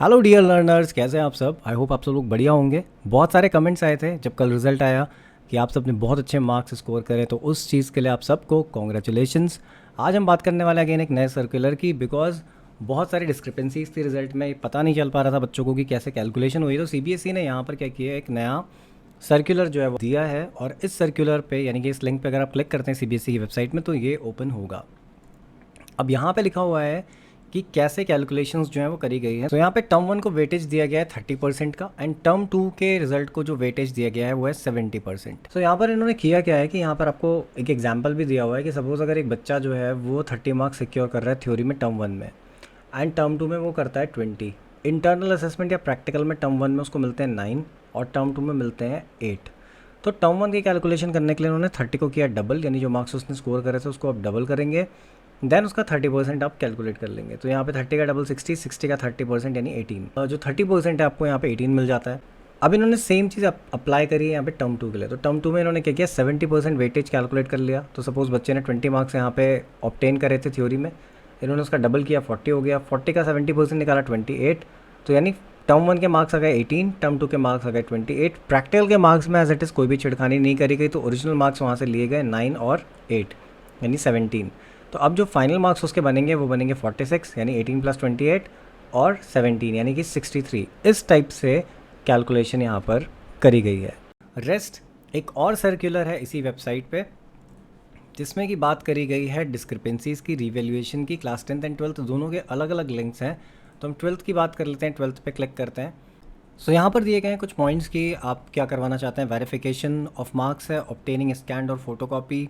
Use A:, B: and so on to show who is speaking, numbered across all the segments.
A: Hello dear learners, कैसे हैं आप सब। आई होप आप सब लोग बढ़िया होंगे। बहुत सारे कमेंट्स आए थे जब कल रिजल्ट आया कि आप सब ने बहुत अच्छे मार्क्स स्कोर करे, तो उस चीज़ के लिए आप सबको कॉन्ग्रेचुलेशंस। आज हम बात करने वाले हैं अगेन एक नए सर्कुलर की, बिकॉज बहुत सारी डिस्क्रिपेंसीज थी रिजल्ट में। पता नहीं चल पा रहा था बच्चों को कि कैसे कैलकुलेशन हुई। तो सीबीएसई ने यहाँ पर क्या किया, एक नया सर्कुलर जो है वो दिया है, और इस सर्कुलर पे यानी कि इस लिंक पे अगर आप क्लिक करते हैं सीबीएसई की वेबसाइट में तो ये ओपन होगा। अब यहाँ पे लिखा हुआ है कि कैसे कैलकुलेशंस जो है वो करी गई है। तो यहाँ पे टर्म 1 को वेटेज दिया गया है 30% का, एंड टर्म 2 के रिजल्ट को जो वेटेज दिया गया है वो है 70%। तो यहाँ पर इन्होंने किया क्या है कि यहाँ पर आपको एक एग्जाम्पल भी दिया हुआ है कि सपोज अगर एक बच्चा जो है वो 30 मार्क्स सिक्योर कर रहा है थ्योरी में टर्म 1 में, एंड टर्म 2 में वो करता है 20। इंटरनल असेसमेंट या प्रैक्टिकल में टर्म 1 में उसको मिलते हैं 9 और टर्म 2 में मिलते हैं 8। तो टर्म 1 की कैलकुलेशन करने के लिए उन्होंने 30 को किया डबल, यानी जो मार्क्स उसने स्कोर करे थे उसको आप डबल करेंगे, देन उसका 30% आप कैलकुलेट कर लेंगे। तो यहाँ पे 30 का डबल 60, 60 का 30% यानी 18। जो 30% है आपको यहाँ पे 18 मिल जाता है। अब इन्होंने सेम चीज़ अप्लाई करी है यहाँ पे टर्म 2 के लिए। तो टर्म 2 में इन्होंने क्या किया, 70% वेटेज कैलकुलेट कर लिया। तो सपोज बच्चे ने 20 मार्क्स यहाँ पे ऑब्टेन करे थे थ्योरी में, इन्होंने उसका डबल किया 40 हो गया। 40 का 70% निकाला 28। तो यानी टर्म 1 के मार्क्स आ गए 18, टर्म 2 के मार्क्स आ गए 28। प्रैक्टिकल के मार्क्स में एज इट इज़ कोई भी छिड़खानी नहीं करी गई, तो ओरिजिनल मार्क्स वहाँ से लिए गए 9 और 8 यानी 17। तो अब जो फाइनल मार्क्स उसके बनेंगे वो बनेंगे 46, यानी 18 + 28 और 17 यानी कि 63। इस टाइप से कैलकुलेशन यहाँ पर करी गई है। रेस्ट एक और सर्कुलर है इसी वेबसाइट पे, जिसमें कि बात करी गई है डिस्क्रिपेंसीज़ की, रिवैल्यूएशन की। क्लास 10th एंड 12th दोनों के अलग अलग लिंक्स हैं, तो हम 12th की बात कर लेते हैं। 12th पे क्लिक करते हैं। सो यहाँ पर दिए गए हैं कुछ पॉइंट्स कि आप क्या करवाना चाहते हैं। वेरिफिकेशन ऑफ मार्क्स है, ऑब्टेनिंग स्कैंड और फोटोकॉपी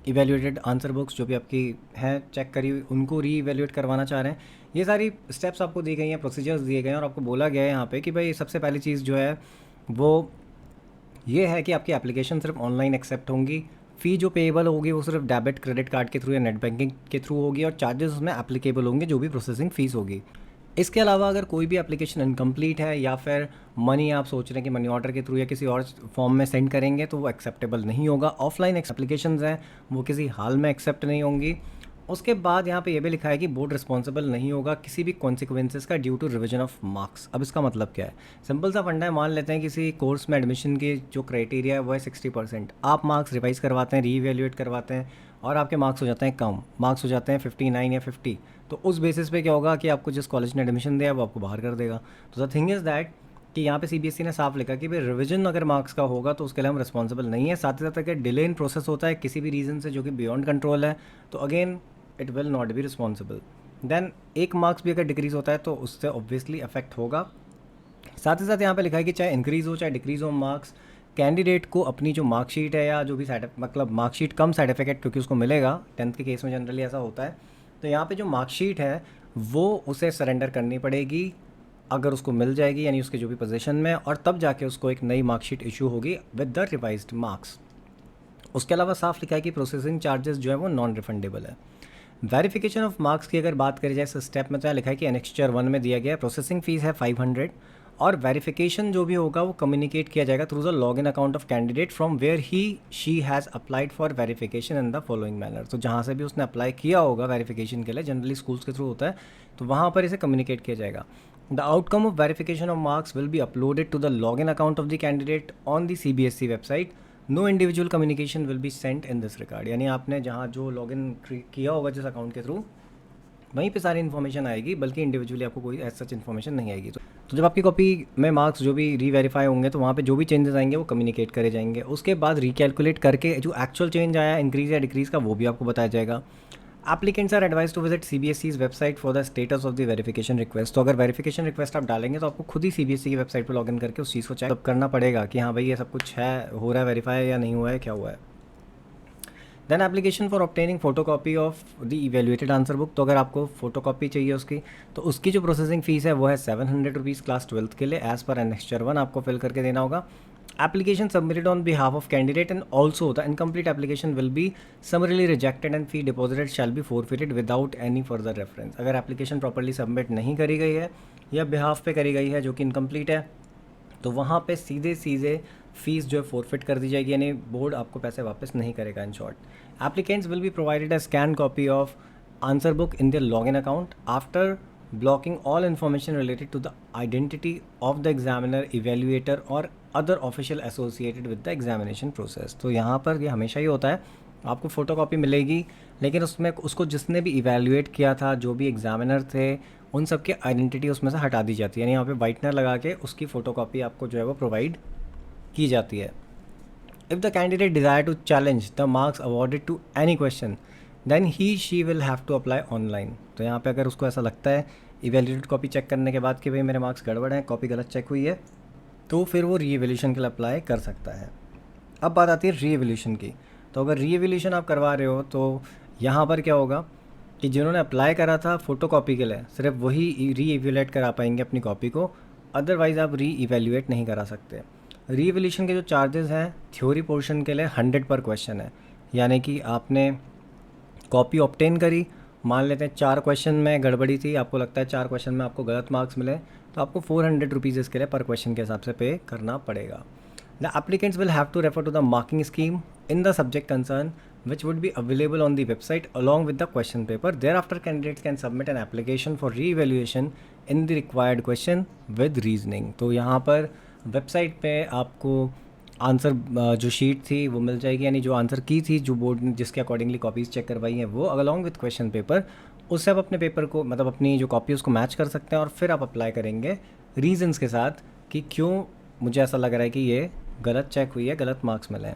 A: इवेल्यूएटेड आंसर बुक्स जो भी आपकी हैं चेक करी हुई, उनको री इवेल्यूएट करवाना चाह रहे हैं। ये सारी स्टेप्स आपको दी गई हैं, प्रोसीजर्स दिए गए हैं, और आपको बोला गया है यहाँ पे कि भाई सबसे पहली चीज़ जो है वो ये है कि आपकी एप्लीकेशन सिर्फ ऑनलाइन एक्सेप्ट होंगी। फ़ी जो पेएबल होगी वो सिर्फ डेबिट क्रेडिट कार्ड के थ्रू या नेट बैंकिंग के थ्रू होगी, और चार्जेस उसमें एप्लीकेबल होंगे जो भी प्रोसेसिंग फ़ीस होगी। इसके अलावा अगर कोई भी एप्लीकेशन इनकम्प्लीट है या फिर मनी आप सोच रहे हैं कि मनी ऑर्डर के थ्रू या किसी और फॉर्म में सेंड करेंगे तो वो एक्सेप्टेबल नहीं होगा। ऑफलाइन एप्लीकेशंस हैं वो किसी हाल में एक्सेप्ट नहीं होंगी। उसके बाद यहाँ पे ये भी लिखा है कि बोर्ड रिस्पॉन्सिबल नहीं होगा किसी भी कॉन्सिक्वेंसेस का due to revision of marks. अब इसका मतलब क्या है, सिंपल सा फंडा है। मान लेते हैं किसी कोर्स में एडमिशन की जो क्राइटेरिया है वो है 60%, आप मार्क्स रिवाइज करवाते हैं, रीवैल्यूएट करवाते हैं, और आपके मार्क्स हो जाते हैं कम, मार्क्स हो जाते हैं 59 या 50। तो उस बेसिस पे क्या होगा कि आपको जिस कॉलेज ने एडमिशन दिया वो आपको बाहर कर देगा। तो द थिंग इज़ दैट कि यहाँ पे सीबीएसई ने साफ लिखा कि भाई रिवीजन अगर मार्क्स का होगा तो उसके लिए हम रिस्पॉन्सिबल नहीं है। साथ ही साथ अगर डिले इन प्रोसेस होता है किसी भी रीज़न से जो कि बियॉन्ड कंट्रोल है, तो again it will not be responsible. Then एक मार्क्स भी अगर डिक्रीज़ होता है तो उससे ऑब्वियसली अफेक्ट होगा। साथ ही साथ यहाँ पे लिखा है कि चाहे इंक्रीज़ हो चाहे डिक्रीज़ हो मार्क्स, कैंडिडेट को अपनी जो मार्कशीट है या जो भी मतलब मार्कशीट कम सर्टिफिकेट क्योंकि उसको मिलेगा, 10th के केस में जनरली ऐसा होता है। तो यहाँ पे जो मार्कशीट है वो उसे सरेंडर करनी पड़ेगी अगर उसको मिल जाएगी, यानी उसके जो भी पोजीशन में, और तब जाके उसको एक नई मार्कशीट इशू होगी विद द रिवाइज्ड मार्क्स। उसके अलावा साफ लिखा है कि प्रोसेसिंग चार्जेस जो है वो नॉन रिफंडेबल है। वेरिफिकेशन ऑफ मार्क्स की अगर बात करी जाए इस स्टेप में, तो यहाँ लिखा है कि एनेक्स्चर 1 में दिया गया है प्रोसेसिंग फीस है 500, और वेरिफिकेशन जो भी होगा वो कम्युनिकेट किया जाएगा through the login account of candidate from where he she has applied for verification in the following manner. तो जहाँ से भी उसने अप्लाई किया होगा वेरिफिकेशन के लिए, जनरली स्कूल्स के थ्रू होता है, तो वहाँ पर इसे कम्युनिकेट किया जाएगा। The outcome of verification of marks will be uploaded to the login account of the candidate on the CBSE website. No individual communication will be sent in this regard. यानी आपने जहाँ जो लॉगिन किया होगा जिस account के through, वहीं पे सारी इन्फॉर्मेशन आएगी, बल्कि इंडिविजुअली आपको कोई ऐसा सच इन्फॉर्मेशन नहीं आएगी। तो जब आपकी कॉपी में मार्क्स जो भी रीवेरीफाई होंगे तो वहाँ पे जो भी चेंजेस आएंगे वो कम्युनिकेट करे जाएंगे। उसके बाद रिकैलकुलेट करके जो एक्चुअल चेंज आया इंक्रीज़ या डिक्रीज़ का वो भी आपको बताया जाएगा। Applicants are advise to visit CBSE's website for the status of the verification request. तो अगर वेरिफिकेशन रिक्वेस्ट आप डालेंगे तो आपको खुद ही सीबीएसई की वेबसाइट पर लॉगिन करके उस चीज़ को चेक करना पड़ेगा कि हाँ भाई ये सब कुछ है, हो रहा है वेरीफाई या नहीं हुआ है, क्या हुआ है। Then application for obtaining photocopy of the evaluated answer book. तो अगर आपको फोटोकॉपी चाहिए उसकी, तो उसकी जो प्रोसेसिंग फीस है वो है 700 रुपीज़ क्लास 12th के लिए, एज़ पर एनेक्स्चर 1 आपको फिल करके देना होगा। Application submitted on behalf of candidate and also the incomplete application will be समरली rejected and fee deposited shall be forfeited without any further reference. अगर application properly submit नहीं करी गई है या बिहाफ पे करी गई है जो कि इनकम्प्लीट है, तो वहाँ पे सीधे सीधे फीस जो है फोरफिट कर दी जाएगी, यानी बोर्ड आपको पैसे वापस नहीं करेगा। In short applicants will be provided a scan copy of answer book in their login account after blocking all information related to the identity of the examiner, evaluator और other official associated with the examination process। तो यहाँ पर ये हमेशा ही होता है, आपको photocopy मिलेगी लेकिन उसमें उसको जिसने भी इवेल्युएट किया था, जो भी एग्जामिनर थे, उन सब की आइडेंटिटी उसमें से हटा दी जाती है, यानी यहाँ पे वाइटनर लगा के उसकी फ़ोटोकॉपी आपको जो है वो प्रोवाइड की जाती है। If the candidate desire to challenge the marks awarded to any question, then he she will have to apply online। तो यहाँ पे अगर उसको ऐसा लगता है इवेल्यूएटेड कॉपी चेक करने के बाद कि भाई मेरे मार्क्स गड़बड़ हैं, कॉपी गलत चेक हुई है, तो फिर वो री एवल्यूशन के लिए अप्लाई कर सकता है। अब बात आती है री एवल्यूशन की। तो अगर री एवल्यूशन आप करवा रहे हो तो यहाँ पर क्या होगा कि जिन्होंने अप्लाई करा था फ़ोटो कॉपी के लिए, सिर्फ वही री एवेल्यूएट करा पाएंगे अपनी कॉपी को, अदरवाइज़ आप री इवेल्यूएट नहीं करा सकते। री एवल्यूशन के जो चार्जेस हैं थ्योरी पोर्शन के लिए 100 पर क्वेश्चन है, यानी कि आपने कॉपी ऑब्टेन करी, मान लेते हैं 4 क्वेश्चन में गड़बड़ी थी, आपको लगता है 4 क्वेश्चन में आपको गलत मार्क्स मिले, तो आपको 400 रुपीज़ इसके लिए पर क्वेश्चन के हिसाब से पे करना पड़ेगा। The applicants will have to refer to the marking scheme in the subject concern which would be available on the website along with the question paper. Thereafter, candidates can submit an application for re-evaluation in the required question with reasoning। तो यहाँ पर website पे आपको answer जो sheet थी वो मिल जाएगी, यानी जो आंसर की थी, जो बोर्ड ने जिसके अकॉर्डिंगली कॉपीज़ चेक करवाई हैं वो अलॉन्ग विथ क्वेश्चन पेपर, उससे आप अपने पेपर को मतलब अपनी जो कॉपी उसको मैच कर सकते हैं और फिर आप अप्लाई करेंगे रीजंस के साथ कि क्यों मुझे ऐसा लग रहा है कि ये गलत चेक हुई है, गलत मार्क्स मिले हैं।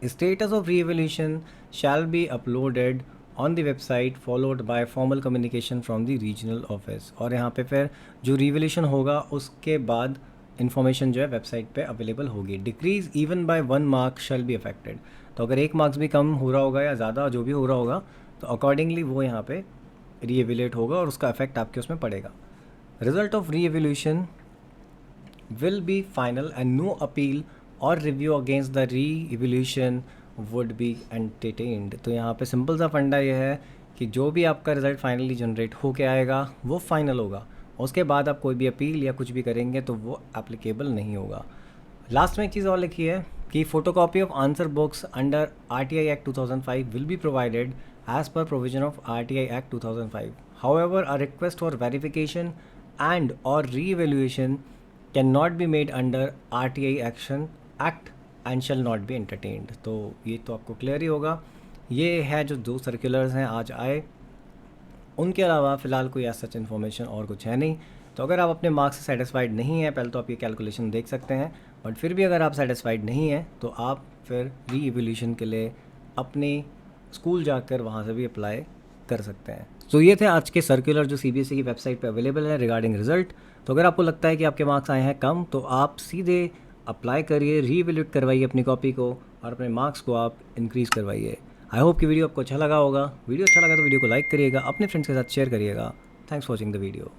A: Status of re-evaluation shall be uploaded on the website followed by formal communication from the regional office। और यहाँ पे फिर जो re-evaluation होगा उसके बाद इन्फॉर्मेशन जो है वेबसाइट पे अवेलेबल होगी। Decrease even bye 1 mark shall be affected. तो अगर 1 मार्क्स भी कम हो रहा होगा या ज़्यादा जो भी हो रहा होगा तो अकॉर्डिंगली वो यहाँ पे री-एवेल्यूएट होगा और उसका इफेक्ट आपके उसमें पड़ेगा। Result of re-evaluation will be final and no appeal or review against the re-evaluation would be entertained। तो यहाँ पे सिंपल सा फंडा ये है कि जो भी आपका रिज़ल्ट फाइनली जनरेट हो के आएगा वो फाइनल होगा, उसके बाद आप कोई भी अपील या कुछ भी करेंगे तो वो एप्लीकेबल नहीं होगा। लास्ट में एक चीज़ और लिखी है कि photocopy of answer books under RTI Act 2005 will be provided as per provision of RTI Act 2005। However a request for verification and और re-evaluation can not be made under RTI Act and shall not be entertained. तो ये तो आपको clear ही होगा। ये है जो 2 circulars हैं आज आए, उनके अलावा फ़िलहाल कोई ऐसा सच इन्फॉर्मेशन और कुछ है नहीं। तो अगर आप अपने मार्क्स से सेटिस्फाइड नहीं हैं, पहले तो आप ये कैलकुलेशन देख सकते हैं, बट फिर भी अगर आप सेटिस्फाइड नहीं हैं तो आप फिर री-एवेल्यूशन के लिए अपने स्कूल जाकर वहाँ से भी अप्लाई कर सकते हैं। तो ये थे आज के सर्कुलर जो CBSE की वेबसाइट पे अवेलेबल है रिगार्डिंग रिज़ल्ट। तो अगर आपको लगता है कि आपके मार्क्स आए हैं कम तो आप सीधे अप्लाई करिए, री-एवेल्यूएट करवाइए अपनी कॉपी को और अपने मार्क्स को आप इंक्रीज़ करवाइए। आई होप कि वीडियो आपको अच्छा लगा होगा। वीडियो अच्छा लगा तो वीडियो को लाइक करिएगा, अपने फ्रेंड्स के साथ शेयर करिएगा। Thanks for watching the video.